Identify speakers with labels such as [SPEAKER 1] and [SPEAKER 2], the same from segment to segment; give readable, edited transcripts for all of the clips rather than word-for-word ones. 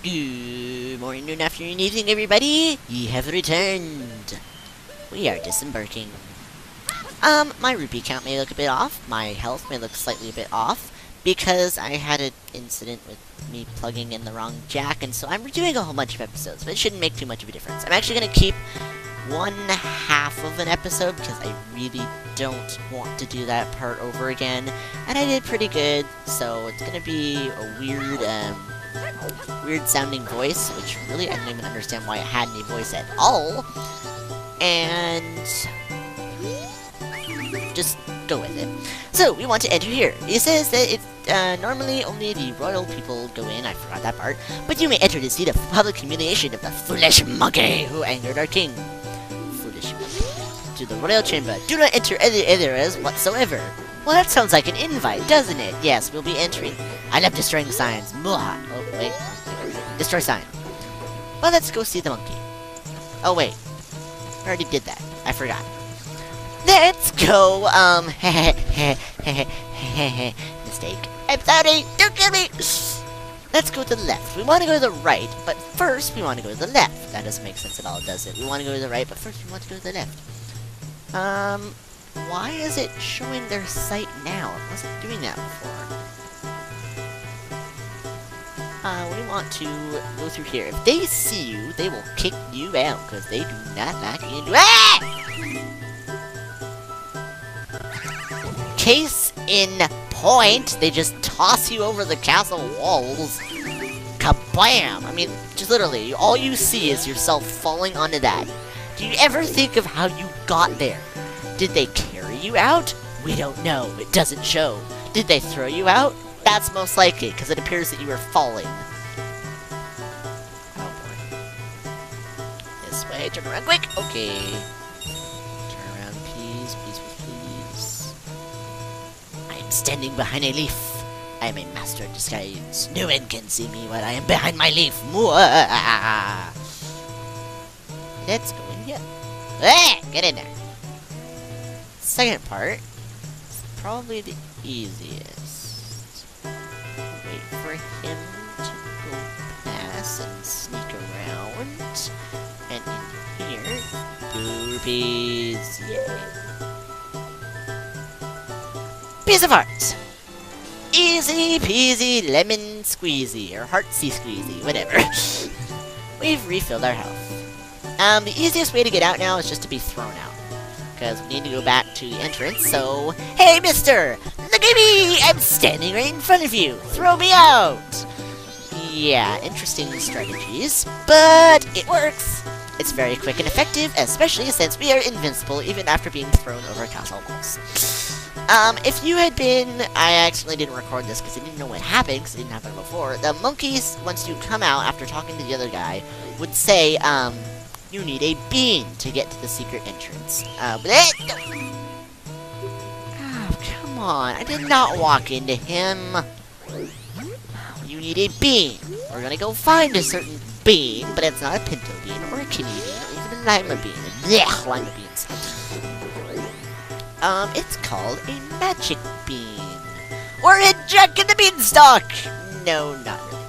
[SPEAKER 1] Good morning, noon, afternoon, evening, everybody! Ye have returned! We are disembarking. My rupee count may look a bit off, my health may look slightly a bit off, because I had an incident with me plugging in the wrong jack, and so I'm redoing a whole bunch of episodes, but it shouldn't make too much of a difference. I'm actually going to keep 1/2 of an episode, because I really don't want to do that part over again, and I did pretty good, so it's going to be a weird sounding voice, which really I don't even understand why it had any voice at all, and just go with it. So, we want to enter here. It says that it normally only the royal people go in, I forgot that part, but you may enter to see the public humiliation of the foolish monkey who angered our king. Foolish monkey. To the royal chamber. Do not enter any areas whatsoever. Well, that sounds like an invite, doesn't it? Yes, we'll be entering. I love destroying signs. Mwah. Oh, wait. Destroy sign. Well, let's go see the monkey. Oh, wait. I already did that. I forgot. Let's go, mistake. I'm sorry, don't kill me! Let's go to the left. We want to go to the right, but first we want to go to the left. That doesn't make sense at all, does it? We want to go to the right, but first we want to go to the left. Why is it showing their site now? It wasn't doing that before. We want to go through here. If they see you, they will kick you out, because they do not like you. Case in point, they just toss you over the castle walls. Kablam! I mean, just literally, all you see is yourself falling onto that. Do you ever think of how you got there? Did they carry you out? We don't know. It doesn't show. Did they throw you out? That's most likely, because it appears that you were falling. Oh boy. This way, turn around quick! Okay. Turn around, please, please, please. I am standing behind a leaf. I am a master of disguise. No one can see me while I am behind my leaf. Mwah! Let's go in here. Ah, get in there. Second part is probably the easiest. Wait for him to go past and sneak around. And in here, boobies. Yay. Piece of heart. Easy peasy lemon squeezy, or heartsy squeezy, whatever. We've refilled our health. The easiest way to get out now is just to be thrown out. Because we need to go back to the entrance, so... Hey, mister! Look at me! I'm standing right in front of you! Throw me out! Yeah, interesting strategies, but it works! It's very quick and effective, especially since we are invincible even after being thrown over castle walls. If you had been... I actually didn't record this because I didn't know what happened, because it didn't happen before. The monkeys, once you come out after talking to the other guy, would say, you need a bean to get to the secret entrance. Oh, come on. I did not walk into him. You need a bean. We're gonna go find a certain bean, but it's not a pinto bean, or a kidney bean, or even a lima bean. Blech, lima beans. It's called a magic bean. Or a Jack in the Beanstalk! No, not really.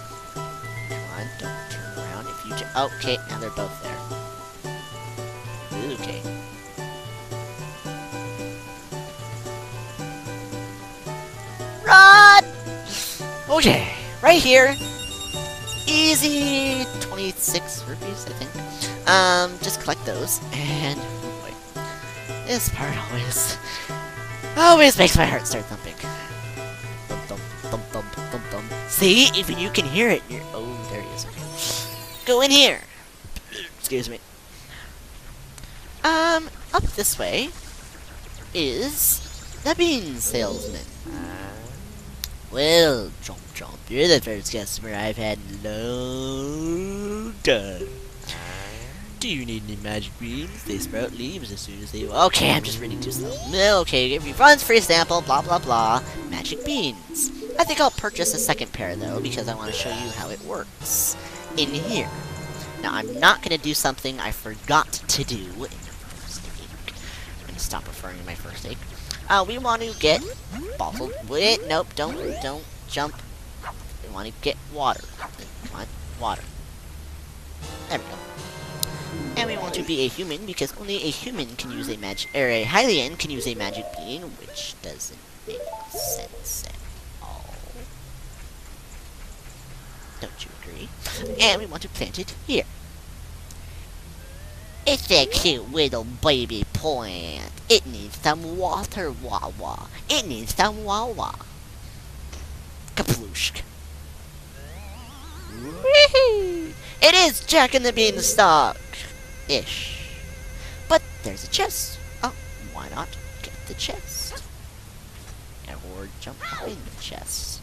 [SPEAKER 1] Come on, don't turn around if you okay, now they're both there. Okay. Run! Okay, right here. Easy 26 rupees, I think. Just collect those, and wait. This part always makes my heart start thumping. Thump, thump, thump, thump, thump, thump. See, even you can hear it. Oh, there he is. Okay. Go in here. Excuse me. Up this way is the bean salesman. Well, Chomp Chomp, you're the first customer I've had in a long time. Do you need any magic beans? They sprout leaves as soon as they... Okay, I'm just reading too slow. Okay, if you runs free sample, blah blah blah. Magic beans. I think I'll purchase a second pair though, because I want to show you how it works. In here. Now, I'm not going to do something I forgot to do in the first aid. I'm going to stop referring to my first aid. We want to get bottled... Wait, nope, don't jump. We want to get water. Come on. water. There we go. And we want to be a human because only a human can use a magic, or a Hylian can use a magic bean, which doesn't make sense at all. Don't you agree? And we want to plant it here. It's a cute little baby plant. It needs some water, Wawa. It needs some Wawa. Kaplooshk. Woohoo! It is Jack and the Beanstalk-ish. But there's a chest. Oh, why not get the chest? Or jump in the chest.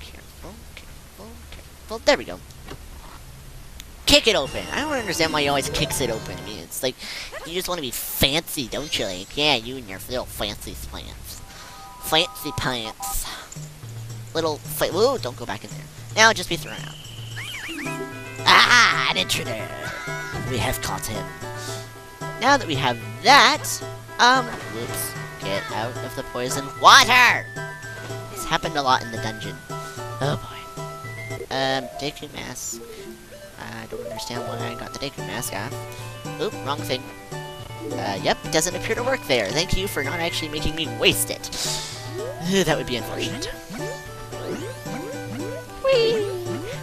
[SPEAKER 1] Careful, careful, careful. There we go. Kick it open. I don't understand why he always kicks it open. I mean, it's like, you just want to be fancy, don't you? Like, yeah, you and your little fancy pants. Fancy pants. Whoa, don't go back in there. Now just be thrown out. Ah, an intruder. We have caught him. Now that we have that, whoops, get out of the poison water. This happened a lot in the dungeon. Oh boy. Deku mask. I don't understand why I got the Deku mask off. Oop, wrong thing. Yep, it doesn't appear to work there. Thank you for not actually making me waste it. That would be unfortunate. Whee!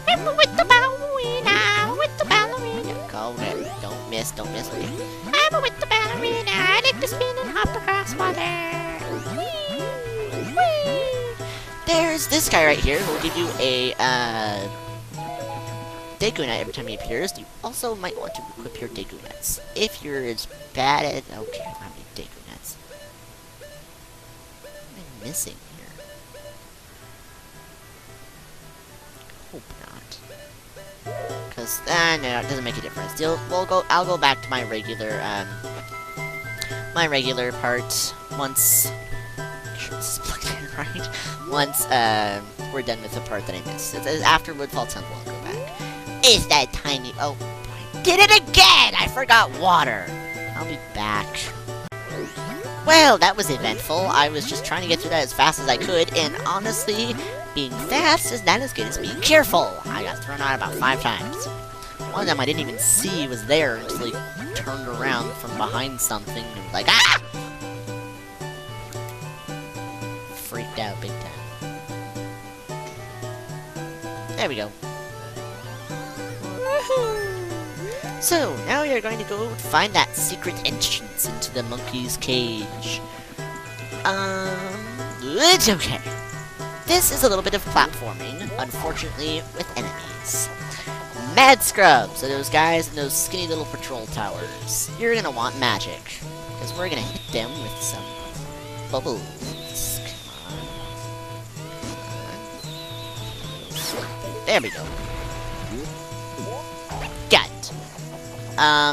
[SPEAKER 1] I'm with the ballerina, with the ballerina. Go ahead, don't miss, I'm with the ballerina. I like to spin and hop across water. Whee! Whee! There's this guy right here who will give you a, Deku Net every time he appears. You also might want to equip your Deku Nets. If you're as bad at... Okay, I don't have any Deku Nets. What am I missing here? Hope not. Because, no, it doesn't make a difference. I'll go back to my regular part once... Make sure this is plugged in right. Once, we're done with the part that I missed. After Woodfall Temple, I'll go back. Is that tiny... Oh, I did it again! I forgot water! I'll be back. Well, that was eventful. I was just trying to get through that as fast as I could, and honestly, being fast is not as good as being careful. I got thrown out about 5 times. One of them I didn't even see was there until he turned around from behind something and was like, ah! Freaked out big time. There we go. So, now we are going to go find that secret entrance into the monkey's cage. It's okay. This is a little bit of platforming, unfortunately, with enemies. Mad Scrubs are those guys in those skinny little patrol towers. You're gonna want magic, because we're gonna hit them with some bubbles. Come on. There we go. Got it.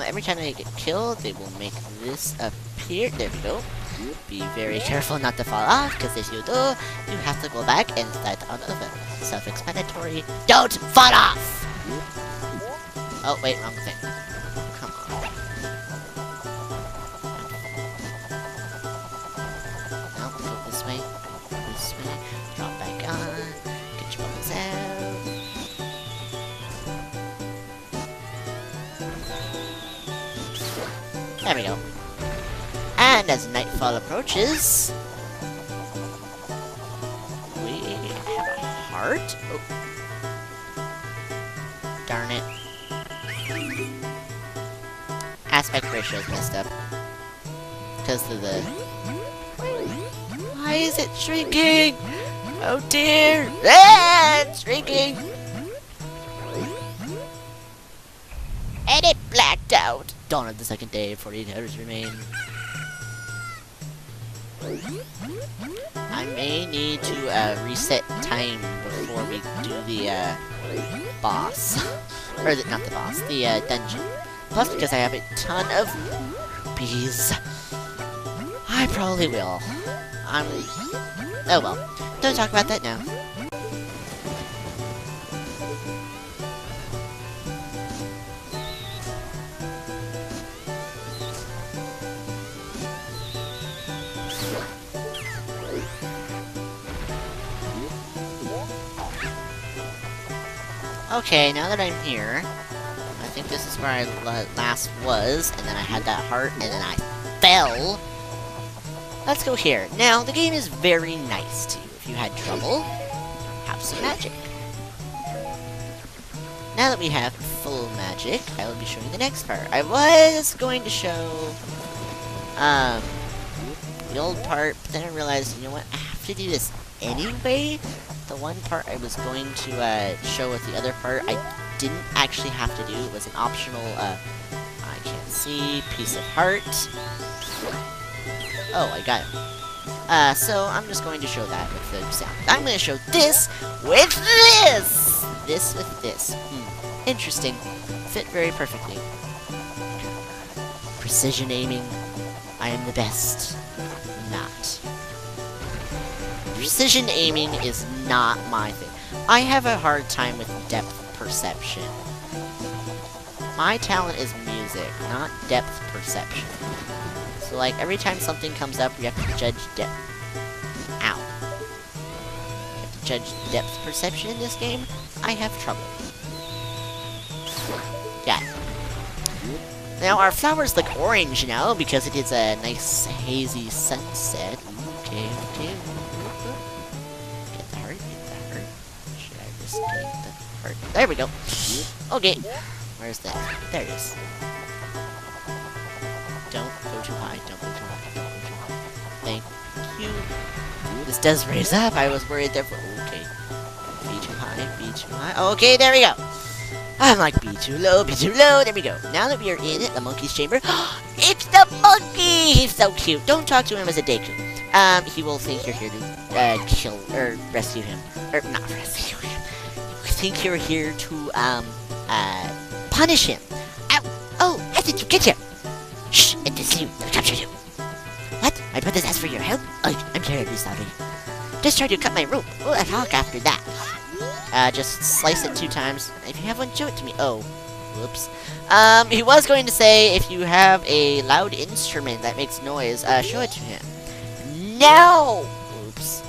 [SPEAKER 1] Every time they get killed, they will make this appear. There we go. Be very careful not to fall off, because if you do, you have to go back and start all over. Self-explanatory. Don't fall off! Oh, wait, wrong thing. Come on. No, go this way. This way. Drop back on. Get your bubbles out. There we go. And as nightfall approaches, we have a heart. Oh. Darn it. Aspect ratio is messed up. Because of the... Why is it shrinking? Oh dear! Ah, it's shrinking! And it blacked out. Dawn of the second day, 48 hours remain. I may need to reset time before we do the boss. Or not the boss, the dungeon. Plus, because I have a ton of rupees, I probably will. Oh well. Don't talk about that now. Okay, now that I'm here, I think this is where I last was, and then I had that heart, and then I fell. Let's go here. Now, the game is very nice to you. If you had trouble, have some magic. Now that we have full magic, I will be showing the next part. I was going to show, the old part, but then I realized, you know what, I have to do this anyway. The one part I was going to, show with the other part, I didn't actually have to do. It was an optional, I can't see, piece of heart. Oh, I got it. So I'm just going to show that with the sound. I'm going to show this with this! This with this. Interesting. Fit very perfectly. Precision aiming. I am the best. Not. Precision aiming is not my thing. I have a hard time with depth perception. My talent is music, not depth perception. So, like, every time something comes up, you have to judge depth. Ow. You have to judge depth perception in this game. I have trouble. Yeah. Now, our flowers look orange now because it is a nice hazy sunset. Okay. Get the heart. Should I risk getting the heart? There we go. Okay. Where's that? There it is. Don't go too high. Don't go too high. Thank you. This does raise up. I was worried there for... Okay. Be too high. Okay, there we go. I'm like, be too low. There we go. Now that we are in it, the monkey's chamber. It's the monkey! He's so cute. Don't talk to him as a Deku. He will think you're here to, kill, or rescue him. Or, not rescue him. He will think you're here to, punish him. Ow! Oh, how did you get here? Shh, it is you. I captured you. What? My brothers asked for your help? Oh, I'm terribly sorry. Just tried to cut my rope. We'll talk after that. Just slice it 2 times. If you have one, show it to me. Oh, whoops. He was going to say, if you have a loud instrument that makes noise, show it to him. Now! Oops.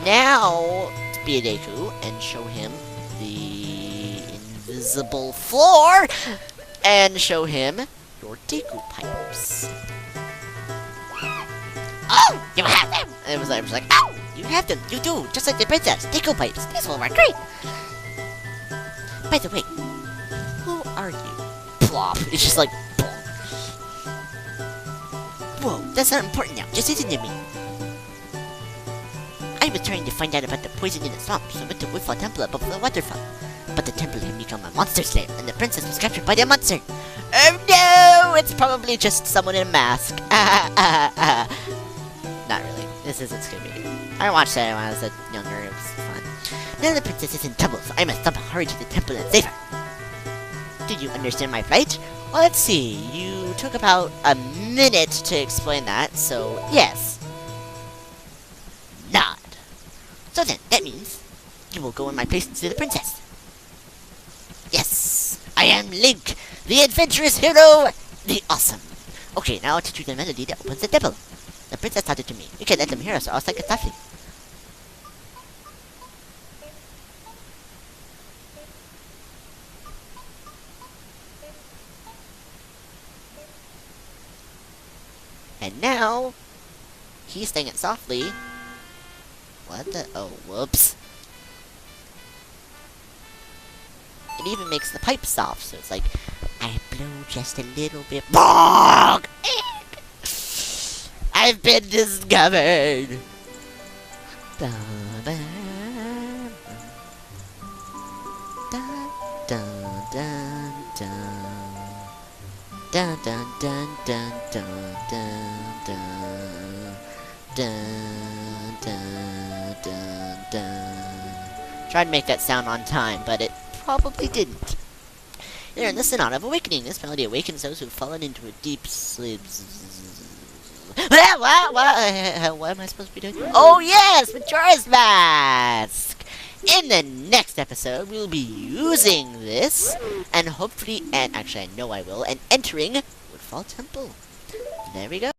[SPEAKER 1] Now, be a Deku, and show him the invisible floor, and show him your Deku pipes. Oh! You have them! And I was like, ow! You have them! You do! Just like the princess! Deku pipes! These will work great! By the way, who are you? Plop! It's just like, plop. Whoa, that's not important now. Just listen to me. I was trying to find out about the poison in the swamp, so I went to Woodfall Temple above the waterfall. But the temple had become a monster slayer, and the princess was captured by the monster. Oh no! It's probably just someone in a mask. Not really. This isn't Scooby-Doo. I watched that when I was younger. It was fun. Now the princess is in trouble, so I must hurry to the temple and save her. Do you understand my plight? Well, let's see. You took about a minute to explain that, so yes. Nod. So then, that means you will go in my place to see the princess. Yes, I am Link, the adventurous hero, the awesome. Okay, now I'll teach you the melody that opens the temple. The princess taught it to me. You can let them hear us or I'll sing it softly. And now, he's singing it softly. What the? Oh, whoops. It even makes the pipe soft, so it's like, I blow just a little bit. Bonk! I've been discovered! Dun, dun, dun, dun, dun. Dun, dun, dun, dun, dun, dun, dun. Dun, dun, dun, dun. Tried to make that sound on time, but it probably didn't. They're in the Sonata of Awakening. This melody awakens those who've fallen into a deep sleep. What am I supposed to be doing? Oh yes, Majora's Mask! In the next episode, we'll be using this, and hopefully, and actually I know I will, and entering Woodfall Temple. There we go.